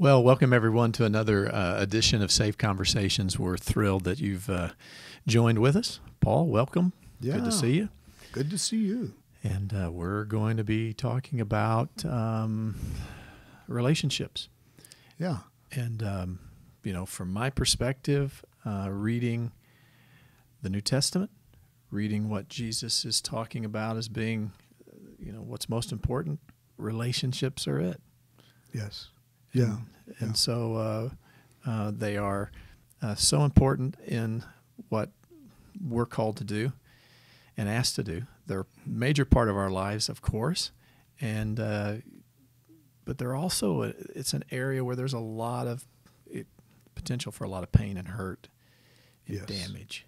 Well, welcome everyone to another edition of Safe Conversations. We're thrilled that you've joined with us. Paul, welcome. Yeah. Good to see you. Good to see you. And we're going to be talking about relationships. Yeah. And, from my perspective, reading the New Testament, reading what Jesus is talking about as being, what's most important, relationships are it. Yes. Yeah. And so they are so important in what we're called to do and asked to do. They're a major part of our lives, of course, and but they're also it's an area where there's a lot of potential for a lot of pain and hurt and damage.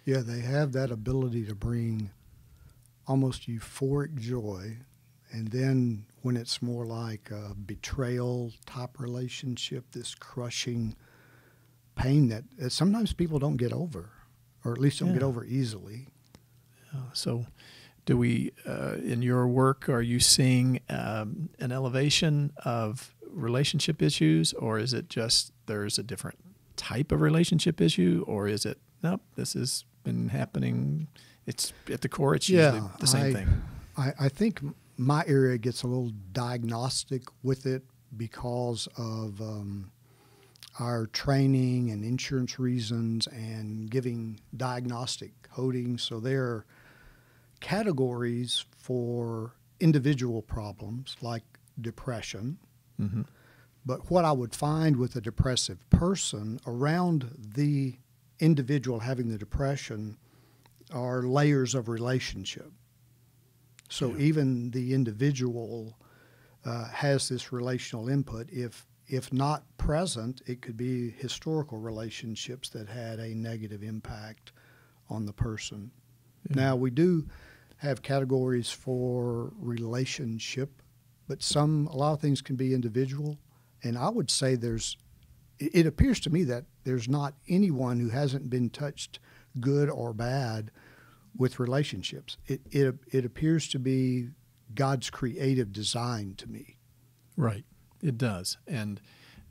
Yeah, they have that ability to bring almost euphoric joy. And then when it's more like a betrayal type relationship, this crushing pain that sometimes people don't get over, or at least don't get over easily. So do we, in your work, are you seeing an elevation of relationship issues, or is it just there's a different type of relationship issue, or is it, nope, this has been happening, it's at the core, it's usually the same thing? I think my area gets a little diagnostic with it because of our training and insurance reasons and giving diagnostic coding. So there are categories for individual problems like depression. Mm-hmm. But what I would find with a depressive person around the individual having the depression are layers of relationship. So even the individual has this relational input. If not present, it could be historical relationships that had a negative impact on the person. Yeah. Now, we do have categories for relationship, but a lot of things can be individual. And I would say it appears to me that there's not anyone who hasn't been touched, good or bad, with relationships. It appears to be God's creative design to me. Right. It does. And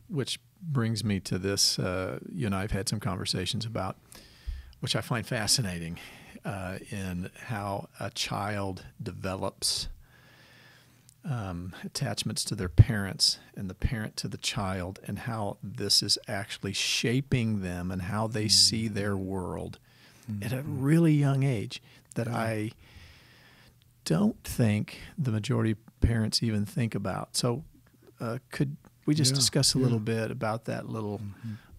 which brings me to this, you and I have had some conversations about, which I find fascinating, in how a child develops attachments to their parents and the parent to the child, and how this is actually shaping them and how they see their world at a really young age that I don't think the majority of parents even think about. So could we just discuss a little bit about that little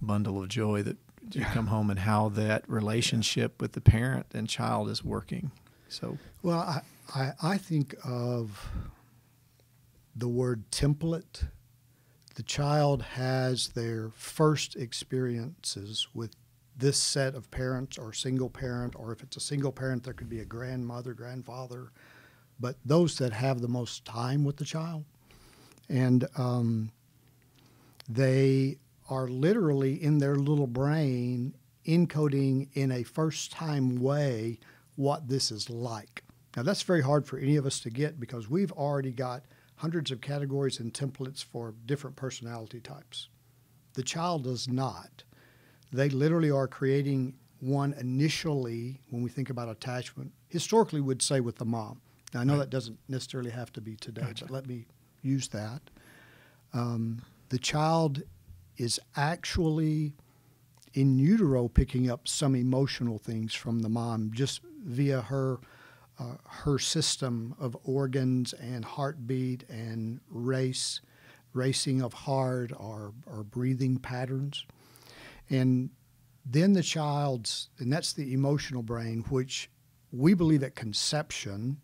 bundle of joy that you come home and how that relationship with the parent and child is working? So, well, I think of the word template. The child has their first experiences with this set of parents or single parent, or if it's a single parent, there could be a grandmother, grandfather, but those that have the most time with the child. And they are literally in their little brain encoding in a first-time way what this is like. Now, that's very hard for any of us to get because we've already got hundreds of categories and templates for different personality types. The child does not. They literally are creating one initially when we think about attachment. Historically, would say with the mom. Now, I know that doesn't necessarily have to be today, but let me use that. The child is actually in utero picking up some emotional things from the mom just via her system of organs and heartbeat and racing of heart or breathing patterns. And then the child's, and that's the emotional brain, which we believe at conception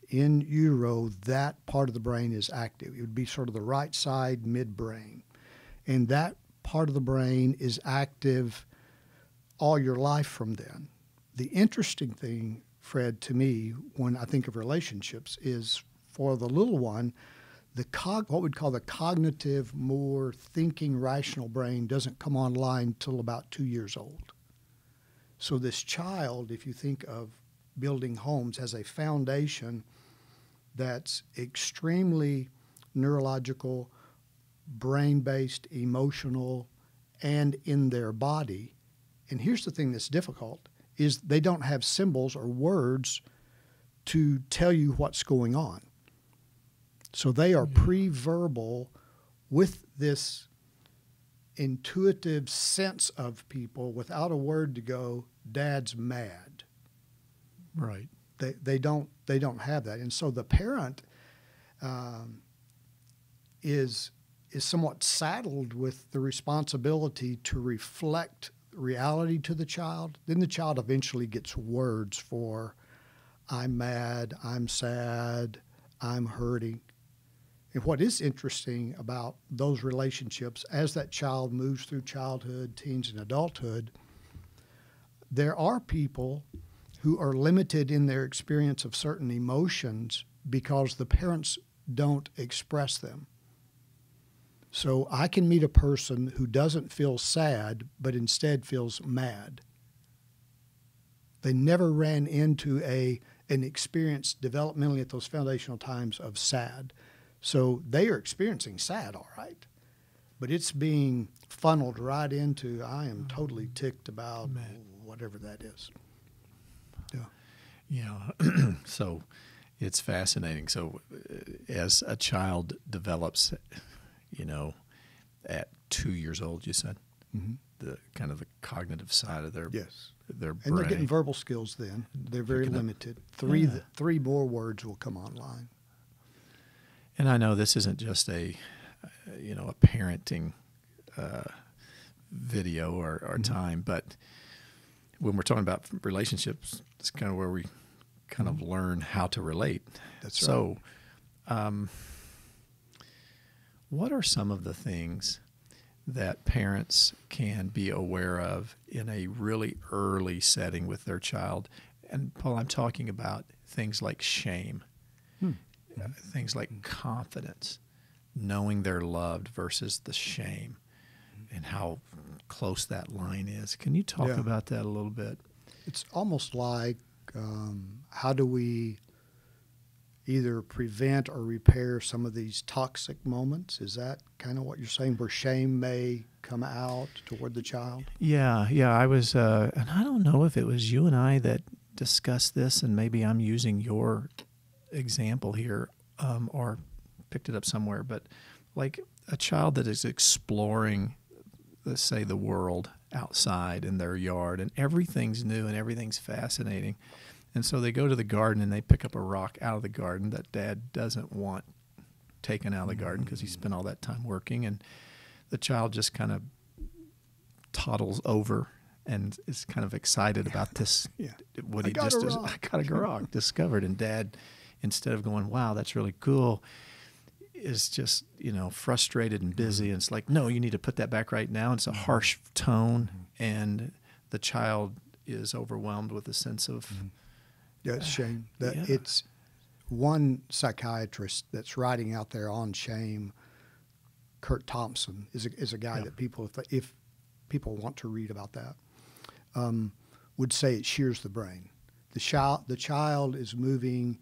in utero, that part of the brain is active. It would be sort of the right side midbrain. And that part of the brain is active all your life from then. The interesting thing, Fred, to me, when I think of relationships is for the little one, what we'd call the cognitive, more thinking, rational brain doesn't come online till about 2 years old. So this child, if you think of building homes, has a foundation that's extremely neurological, brain-based, emotional, and in their body. And here's the thing that's difficult, is they don't have symbols or words to tell you what's going on. So they are pre-verbal with this intuitive sense of people without a word to go, Dad's mad. Right. They don't have that. And so the parent is somewhat saddled with the responsibility to reflect reality to the child. Then the child eventually gets words for, I'm mad, I'm sad, I'm hurting. And what is interesting about those relationships as that child moves through childhood, teens, and adulthood, there are people who are limited in their experience of certain emotions because the parents don't express them. So I can meet a person who doesn't feel sad, but instead feels mad. They never ran into an experience developmentally at those foundational times of sad. So they are experiencing sad, all right, but it's being funneled right into, I am totally ticked about whatever that is. Yeah. Yeah. So it's fascinating. So as a child develops, at 2 years old, you said, the kind of the cognitive side of their brain. And they're getting verbal skills then. They're very limited. Three more words will come online. And I know this isn't just a parenting video or time, but when we're talking about relationships, it's kind of where we kind of learn how to relate. That's right. So, what are some of the things that parents can be aware of in a really early setting with their child? And Paul, I'm talking about things like shame, things like confidence, knowing they're loved versus the shame, and how close that line is. Can you talk about that a little bit? It's almost like how do we either prevent or repair some of these toxic moments? Is that kind of what you're saying, where shame may come out toward the child? Yeah. I was, and I don't know if it was you and I that discussed this, and maybe I'm using your example here, or picked it up somewhere, but like a child that is exploring, let's say, the world outside in their yard, and everything's new and everything's fascinating. And so they go to the garden and they pick up a rock out of the garden that Dad doesn't want taken out of the garden because he spent all that time working. And the child just kind of toddles over and is kind of excited about this, what he just is. I got a rock discovered. And Dad, instead of going, wow, that's really cool, is just, frustrated and busy. And it's like, no, you need to put that back right now. And it's a harsh tone. And the child is overwhelmed with a sense of... Yeah, it's shame. It's one psychiatrist that's writing out there on shame. Kurt Thompson is a guy that people, if people want to read about that, would say it shears the brain. The child is moving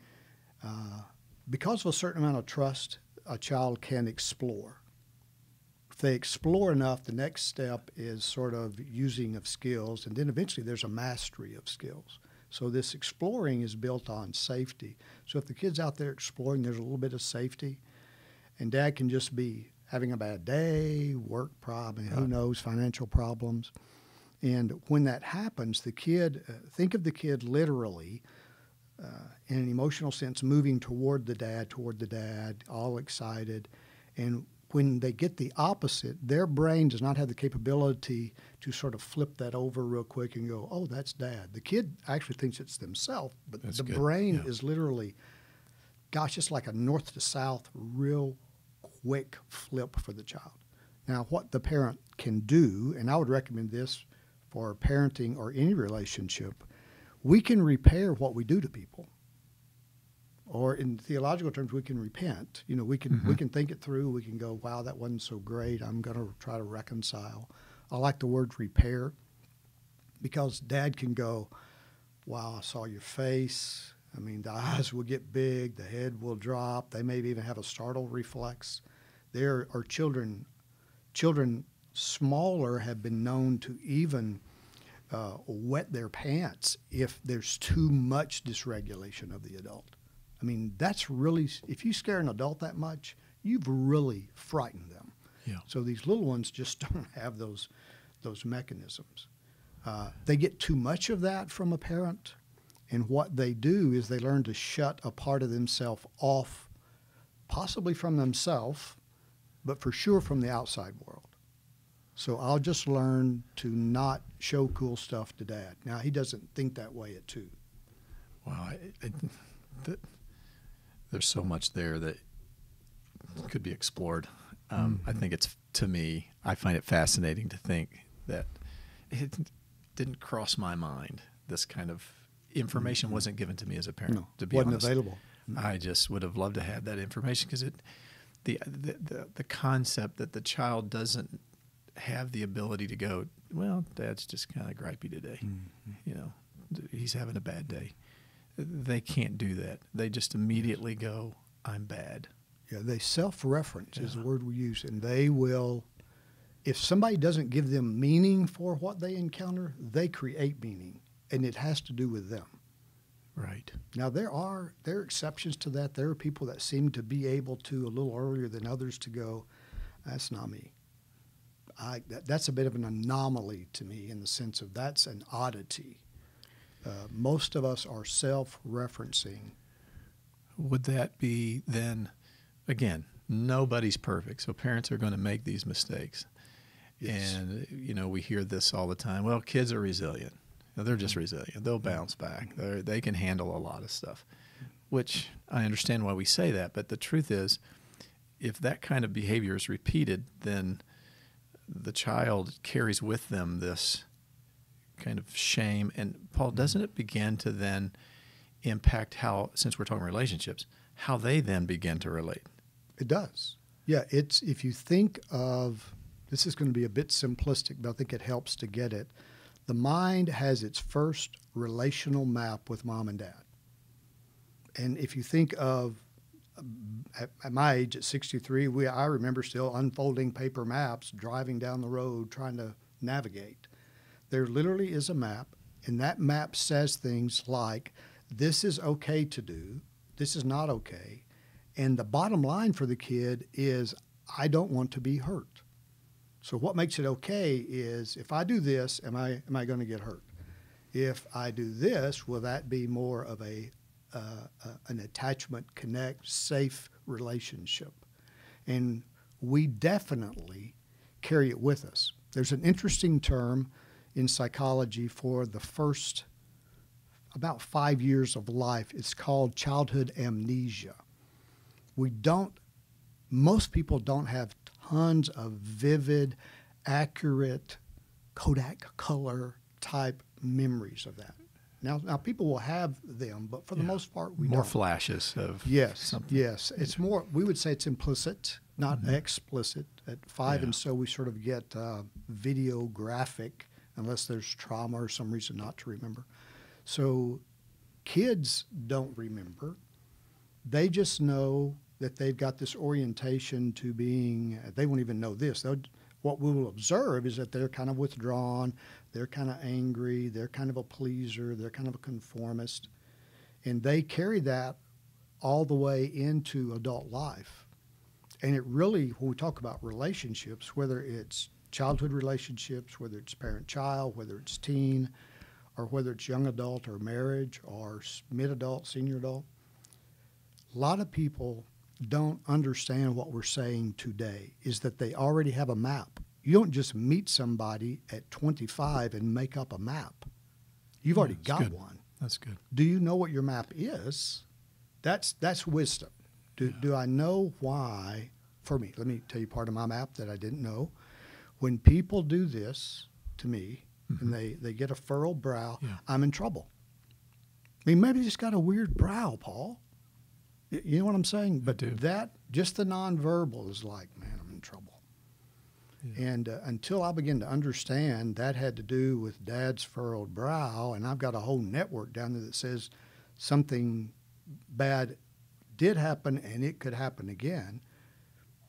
because of a certain amount of trust. A child can explore. If they explore enough, the next step is sort of using of skills, and then eventually there's a mastery of skills. So this exploring is built on safety. So if the kid's out there exploring, there's a little bit of safety, and Dad can just be having a bad day, work problem, who knows, financial problems. And when that happens, the kid, think of the kid literally, in an emotional sense, moving toward the dad, all excited. And when they get the opposite, their brain does not have the capability to sort of flip that over real quick and go, oh, that's Dad. The kid actually thinks it's themselves, but the brain is literally, gosh, it's like a north to south, real quick flip for the child. Now, what the parent can do, and I would recommend this for parenting or any relationship, we can repair what we do to people. Or in theological terms, we can repent. We can think it through. We can go, wow, that wasn't so great. I'm going to try to reconcile. I like the word repair because Dad can go, wow, I saw your face. I mean, the eyes will get big, the head will drop. They may even have a startle reflex. There are children smaller have been known to even wet their pants if there's too much dysregulation of the adult. I mean, that's really, if you scare an adult that much, you've really frightened them. Yeah. So these little ones just don't have those mechanisms. They get too much of that from a parent, and what they do is they learn to shut a part of themselves off, possibly from themselves, but for sure from the outside world. So I'll just learn to not show cool stuff to Dad. Now, he doesn't think that way at 2. Wow. There's so much there that could be explored. I think it's, to me, I find it fascinating to think that it didn't cross my mind. This kind of information wasn't given to me as a parent, No, to be wasn't honest. available. I just would have loved to have that information, because the concept that the child doesn't have the ability to go, well, Dad's just kind of gripey today. You know, he's having a bad day. They can't do that. They just immediately go, I'm bad. Yeah, they self-reference is the word we use, and they will, if somebody doesn't give them meaning for what they encounter, they create meaning, and it has to do with them. Right. Now, there are exceptions to that. There are people that seem to be able to, a little earlier than others, to go, that's not me. That's a bit of an anomaly to me, in the sense of that's an oddity. Most of us are self-referencing. Would that be then, again, nobody's perfect, so parents are going to make these mistakes. Yes. And, you know, we hear this all the time. Well, kids are resilient. No, they're just resilient. They'll bounce back. They can handle a lot of stuff, which I understand why we say that. But the truth is, if that kind of behavior is repeated, then the child carries with them this kind of shame. And, Paul, doesn't it begin to then impact how, since we're talking relationships, how they then begin to relate? It does. Yeah, it's, if you think of, this is going to be a bit simplistic, but I think it helps to get it. The mind has its first relational map with mom and dad. And if you think of, at my age, at 63, I remember still unfolding paper maps, driving down the road, trying to navigate. There literally is a map, and that map says things like, this is okay to do, this is not okay. And the bottom line for the kid is, I don't want to be hurt. So what makes it okay is, if I do this, am I going to get hurt? If I do this, will that be more of an attachment, connect, safe relationship? And we definitely carry it with us. There's an interesting term in psychology for the first about 5 years of life. It's called childhood amnesia. Most people don't have tons of vivid, accurate, Kodak color type memories of that. Now people will have them, but for the most part, we don't. More flashes of something. Yes. It's more, we would say it's implicit, not explicit. At 5 and so we sort of get videographic, unless there's trauma or some reason not to remember. So kids don't remember. They just know that they've got this orientation to being, they won't even know this. What we will observe is that they're kind of withdrawn, they're kind of angry, they're kind of a pleaser, they're kind of a conformist. And they carry that all the way into adult life. And it really, when we talk about relationships, whether it's childhood relationships, whether it's parent-child, whether it's teen, or whether it's young adult or marriage or mid-adult, senior adult, a lot of people don't understand what we're saying today, is that they already have a map. You don't just meet somebody at 25 and make up a map. You've already got one. That's good. Do you know what your map is? That's wisdom. Do I know why? For me, let me tell you part of my map that I didn't know. When people do this to me, and they get a furrowed brow, I'm in trouble. I mean, maybe they just got a weird brow, Paul. You know what I'm saying? But that, just the nonverbal is like, man, I'm in trouble. Yeah. And until I begin to understand that had to do with Dad's furrowed brow, and I've got a whole network down there that says something bad did happen and it could happen again,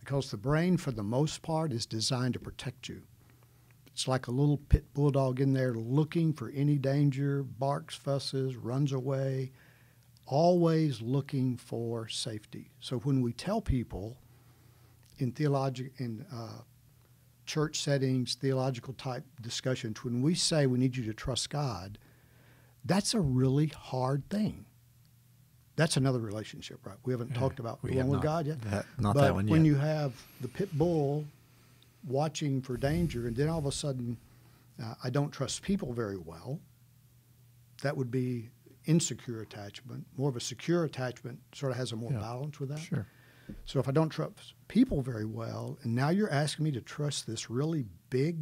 because the brain, for the most part, is designed to protect you. It's like a little pit bulldog in there looking for any danger, barks, fusses, runs away, always looking for safety. So when we tell people in church settings, theological type discussions, when we say we need you to trust God, that's a really hard thing. That's another relationship, right? We haven't talked about the one with God yet. Not but that one yet. when you have the pit bull watching for danger, and then all of a sudden, I don't trust people very well, that would be insecure attachment. More of a secure attachment sort of has a more balance with that. Sure. So if I don't trust people very well, and now you're asking me to trust this really big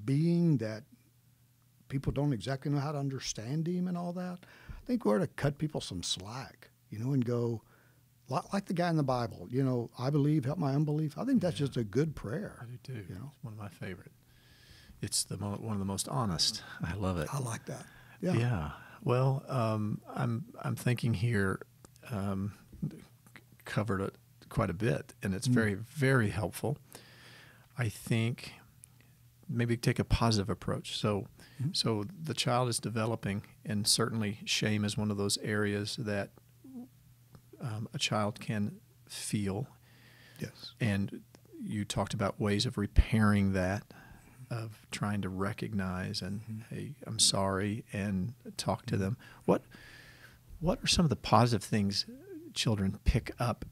being that people don't exactly know how to understand him and all that, I think we ought to cut people some slack, and go, like the guy in the Bible, I believe, help my unbelief. I think that's just a good prayer. I do too. It's one of my favorite. It's one of the most honest. I love it. I like that. Yeah. Well, I'm thinking here, covered it quite a bit, and it's very, very helpful. I think maybe take a positive approach. So the child is developing, and certainly shame is one of those areas that a child can feel. Yes. And you talked about ways of repairing that, of trying to recognize and, hey, I'm sorry, and talk to them. What are some of the positive things children pick up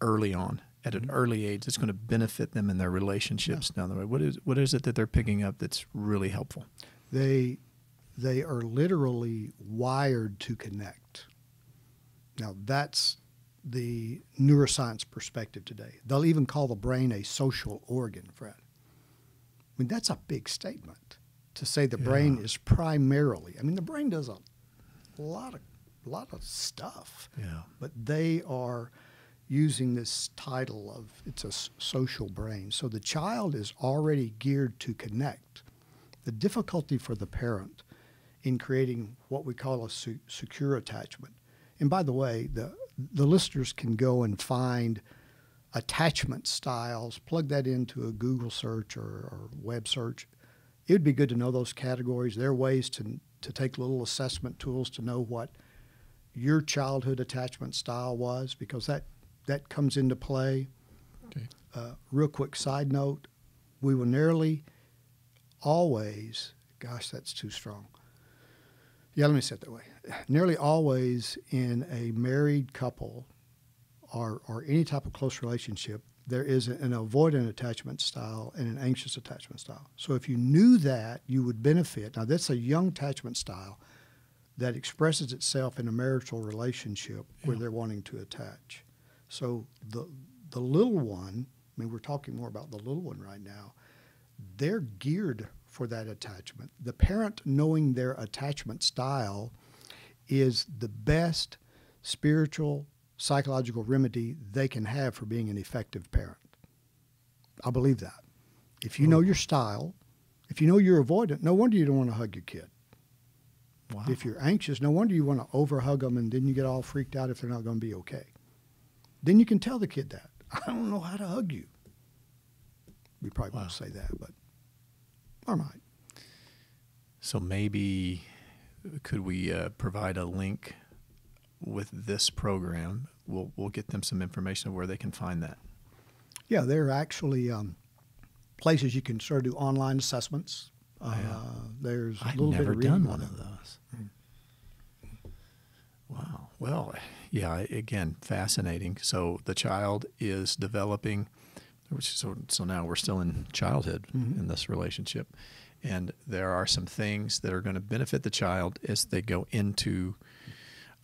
early on, at an early age, that's going to benefit them in their relationships down the road? What is it that they're picking up that's really helpful? They are literally wired to connect. Now, that's the neuroscience perspective today. They'll even call the brain a social organ, Fred. I mean, that's a big statement to say the brain is primarily. I mean, the brain does a lot of stuff. Yeah. But they are using this title of it's a social brain. So the child is already geared to connect. The difficulty for the parent in creating what we call a secure attachment. And by the way, the listeners can go and find attachment styles, plug that into a Google search or web search. It would be good to know those categories. There are ways to take little assessment tools to know what your childhood attachment style was, because that comes into play. Okay. Real quick side note, we will nearly always, gosh, that's too strong. Yeah, let me say it that way. Nearly always in a married couple or any type of close relationship, there is an avoidant attachment style and an anxious attachment style. So if you knew that, you would benefit. Now, that's a young attachment style that expresses itself in a marital relationship where they're wanting to attach. So the little one, I mean, we're talking more about the little one right now, they're geared for that attachment. The parent knowing their attachment style is the best spiritual, psychological remedy they can have for being an effective parent. I believe that. If you know your style, if you know you're avoidant, no wonder you don't want to hug your kid. Wow. If you're anxious, no wonder you want to overhug them, and then you get all freaked out if they're not going to be okay. Then you can tell the kid that. I don't know how to hug you. We probably won't say that, but I might. So maybe could we provide a link with this program? We'll get them some information of where they can find that. Yeah, there are actually places you can sort of do online assessments. There's a little bit of reading. I've never done one of those. Wow. Well, yeah, again, fascinating. So the child is developing, so now we're still in childhood in this relationship. And there are some things that are going to benefit the child as they go into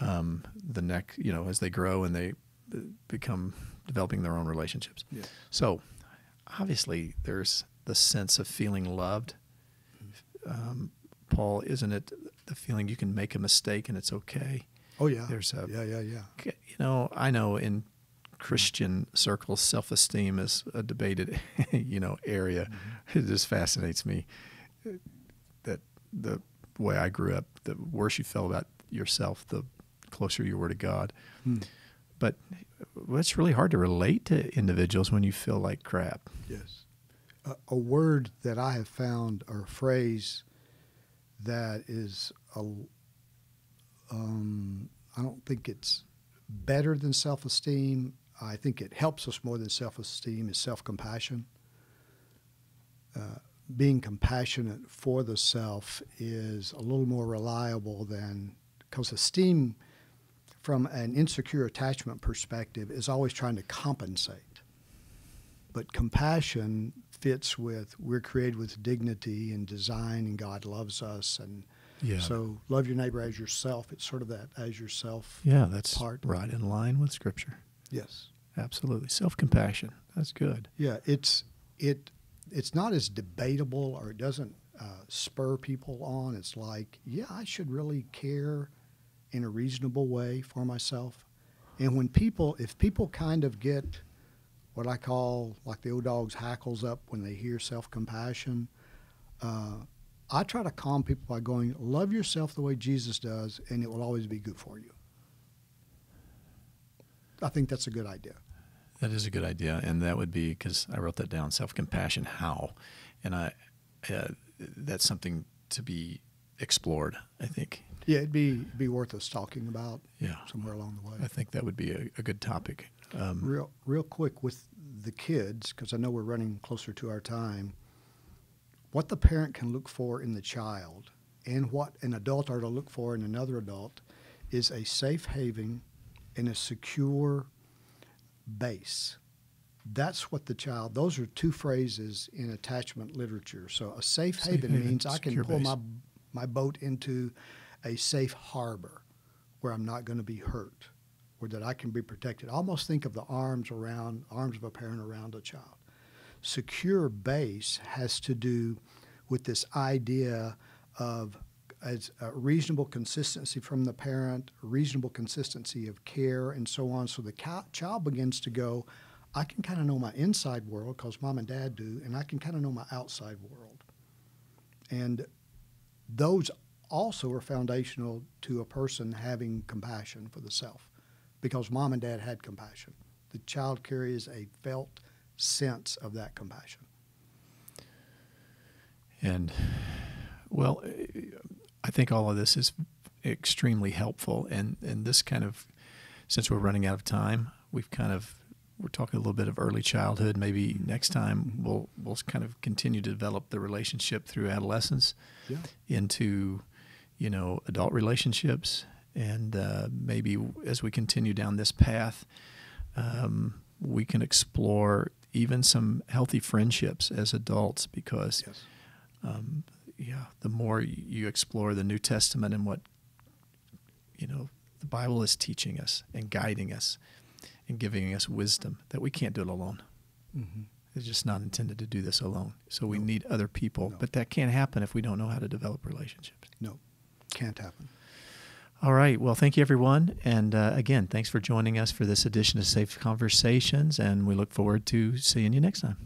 the next, as they grow and they become developing their own relationships. Yeah. So obviously there's the sense of feeling loved. Paul, isn't it the feeling you can make a mistake and it's okay? Oh, yeah. There's Yeah. I know in Christian circles, self-esteem is a debated, area. Mm-hmm. It just fascinates me that the way I grew up, the worse you felt about yourself, the closer you were to God. But well, it's really hard to relate to individuals when you feel like crap. Yes. A word that I have found, or a phrase that is, I don't think it's better than self-esteem. I think it helps us more than self-esteem, is self-compassion. Being compassionate for the self is a little more reliable than, because esteem from an insecure attachment perspective is always trying to compensate. But compassion fits with, we're created with dignity and design, and God loves us. And so love your neighbor as yourself. It's sort of that as yourself that's part. Right in line with Scripture. Yes. Absolutely. Self-compassion. That's good. Yeah, it's not as debatable, or it doesn't spur people on. It's like, yeah, I should really care in a reasonable way for myself. And if people kind of get what I call, like the old dog's hackles up when they hear self-compassion, I try to calm people by going, love yourself the way Jesus does, and it will always be good for you. I think that's a good idea. That is a good idea, and that would be, because I wrote that down, self-compassion, how? And that's something to be explored, I think. Yeah, it'd be worth us talking about somewhere along the way. I think that would be a good topic. Real quick with the kids, because I know we're running closer to our time, what the parent can look for in the child and what an adult are to look for in another adult is a safe haven and a secure base. That's what the child, those are two phrases in attachment literature. So a safe haven means I can pull my boat into a safe harbor where I'm not going to be hurt, or that I can be protected. Almost think of the arms of a parent around a child. Secure base has to do with this idea of as a reasonable consistency from the parent, reasonable consistency of care, and so on. So the child begins to go, I can kind of know my inside world because mom and dad do, and I can kind of know my outside world. And those also are foundational to a person having compassion for the self, because mom and dad had compassion. The child carries a felt sense of that compassion. And, well, I think all of this is extremely helpful. And this kind of, since we're running out of time, we're talking a little bit of early childhood. Maybe next time we'll kind of continue to develop the relationship through adolescence into, adult relationships. And maybe as we continue down this path, we can explore even some healthy friendships as adults, because the more you explore the New Testament and what the Bible is teaching us and guiding us and giving us wisdom, that we can't do it alone. Mm-hmm. It's just not intended to do this alone. So we need other people, but that can't happen if we don't know how to develop relationships. No, can't happen. All right. Well, thank you, everyone. And again, thanks for joining us for this edition of Safe Conversations, and we look forward to seeing you next time.